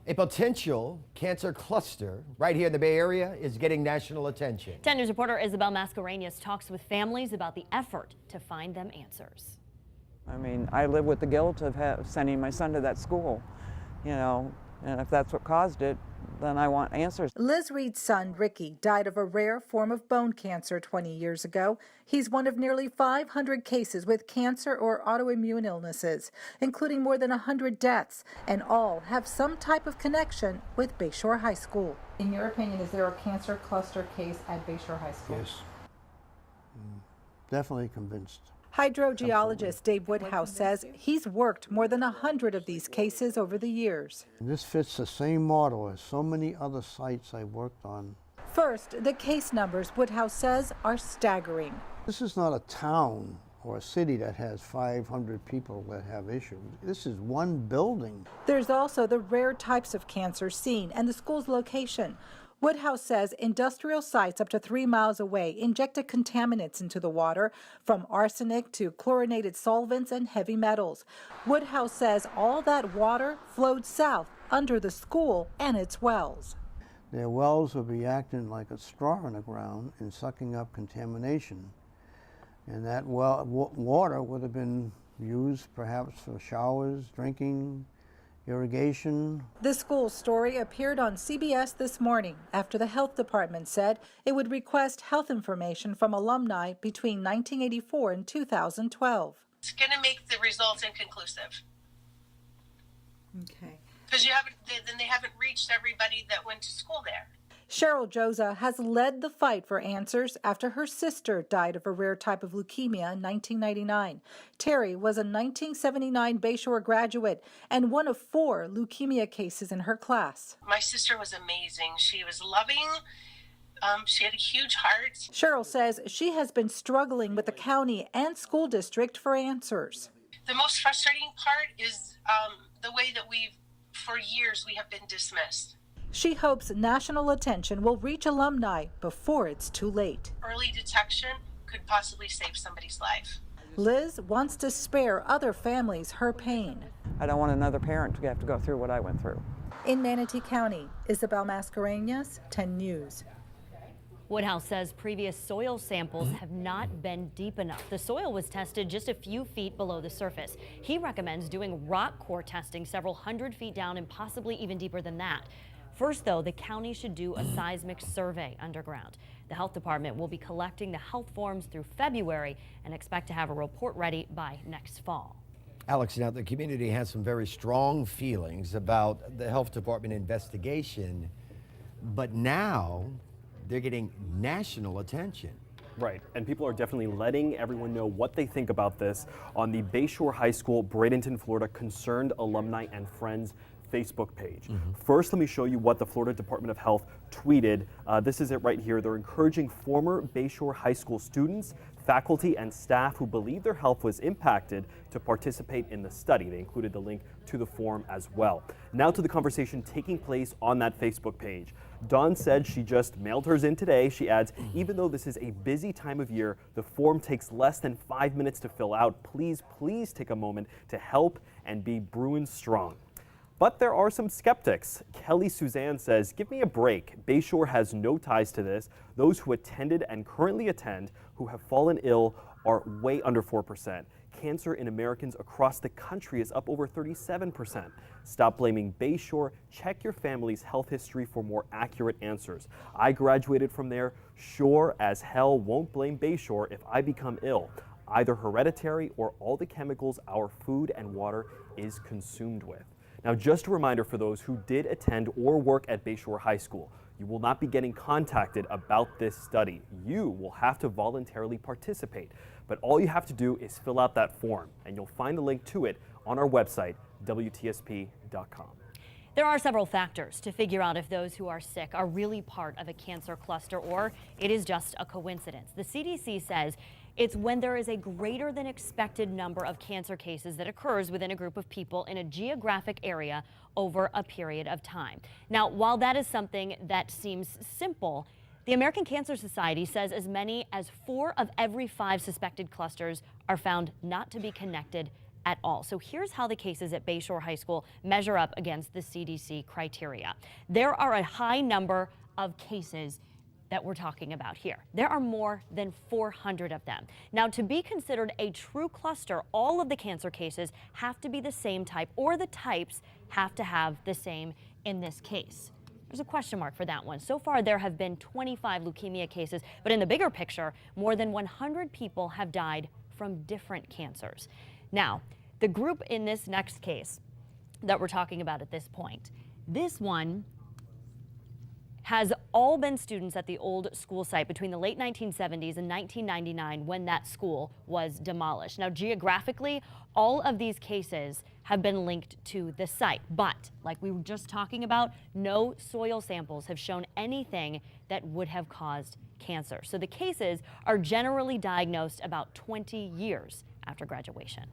A potential cancer cluster right here in the Bay Area is getting national attention. 10 News reporter Isabel Mascareñas talks with families about the effort to find them answers. I mean, I live with the guilt of sending my son to that school, and if that's what caused it, then I want answers. Liz Reed's son, Ricky, died of a rare form of bone cancer 20 years ago. He's one of nearly 500 cases with cancer or autoimmune illnesses, including more than 100 deaths, and all have some type of connection with Bayshore High School. In your opinion, is there a cancer cluster case at Bayshore High School? Yes. Definitely convinced. Hydrogeologist Dave Woodhouse says he's worked more than 100 of these cases over the years. And this fits the same model as so many other sites I worked on. First, the case numbers, Woodhouse says, are staggering. This is not a town or a city that has 500 people that have issues. This is one building. There's also the rare types of cancer seen and the school's location. Woodhouse says industrial sites up to 3 miles away injected contaminants into the water, from arsenic to chlorinated solvents and heavy metals. Woodhouse says all that water flowed south under the school and its wells. Their wells would be acting like a straw in the ground and sucking up contamination. And that water would have been used perhaps for showers, drinking, irrigation. The school story appeared on CBS this morning after the health department said it would request health information from alumni between 1984 and 2012. It's going to make the results inconclusive. Okay. Because then they haven't reached everybody that went to school there. Cheryl Joza has led the fight for answers after her sister died of a rare type of leukemia in 1999. Terry was a 1979 Bayshore graduate and one of 4 leukemia cases in her class. My sister was amazing. She was loving. She had a huge heart. Cheryl says she has been struggling with the county and school district for answers. The most frustrating part is the way that for years we have been dismissed. She hopes national attention will reach alumni before it's too late. Early detection could possibly save somebody's life. Liz wants to spare other families her pain. I don't want another parent to have to go through what I went through. In Manatee County, Isabel Mascareñas, 10 News. Woodhouse says previous soil samples have not been deep enough. The soil was tested just a few feet below the surface. He recommends doing rock core testing several hundred feet down and possibly even deeper than that. First, though, the county should do a seismic survey underground. The health department will be collecting the health forms through February and expect to have a report ready by next fall. Alex, now the community has some very strong feelings about the health department investigation, but now they're getting national attention. Right, and people are definitely letting everyone know what they think about this on the Bayshore High School, Bradenton, Florida, Concerned Alumni and Friends Facebook page. First, let me show you what the Florida Department of Health tweeted. This is it right here. They're encouraging former Bayshore High School students, faculty, and staff who believe their health was impacted to participate in the study. They included the link to the form as well. Now to the conversation taking place on that Facebook page. Dawn said she just mailed hers in today. She adds, even though this is a busy time of year, the form takes less than 5 minutes to fill out. Please take a moment to help and be Bruins strong. But there are some skeptics. Kelly Suzanne says, give me a break. Bayshore has no ties to this. Those who attended and currently attend who have fallen ill are way under 4%. Cancer in Americans across the country is up over 37%. Stop blaming Bayshore. Check your family's health history for more accurate answers. I graduated from there. Sure as hell won't blame Bayshore if I become ill. Either hereditary or all the chemicals our food and water is consumed with. Now, just a reminder for those who did attend or work at Bayshore High School, you will not be getting contacted about this study. You will have to voluntarily participate, but all you have to do is fill out that form, and you'll find a link to it on our website, WTSP.com. There are several factors to figure out if those who are sick are really part of a cancer cluster or it is just a coincidence. The CDC says it's when there is a greater than expected number of cancer cases that occurs within a group of people in a geographic area over a period of time. Now, while that is something that seems simple, the American Cancer Society says as many as 4 of every 5 suspected clusters are found not to be connected at all. So here's how the cases at Bayshore High School measure up against the CDC criteria. There are a high number of cases that we're talking about here. There are more than 400 of them. Now, to be considered a true cluster, all of the cancer cases have to be the same type, or the types have to have the same in this case. There's a question mark for that one. So far, there have been 25 leukemia cases, but in the bigger picture, more than 100 people have died from different cancers. Now, the group in this next case that we're talking about at this point, this one has all been students at the old school site between the late 1970s and 1999 when that school was demolished. Now, geographically, all of these cases have been linked to the site, but like we were just talking about, no soil samples have shown anything that would have caused cancer. So the cases are generally diagnosed about 20 years after graduation.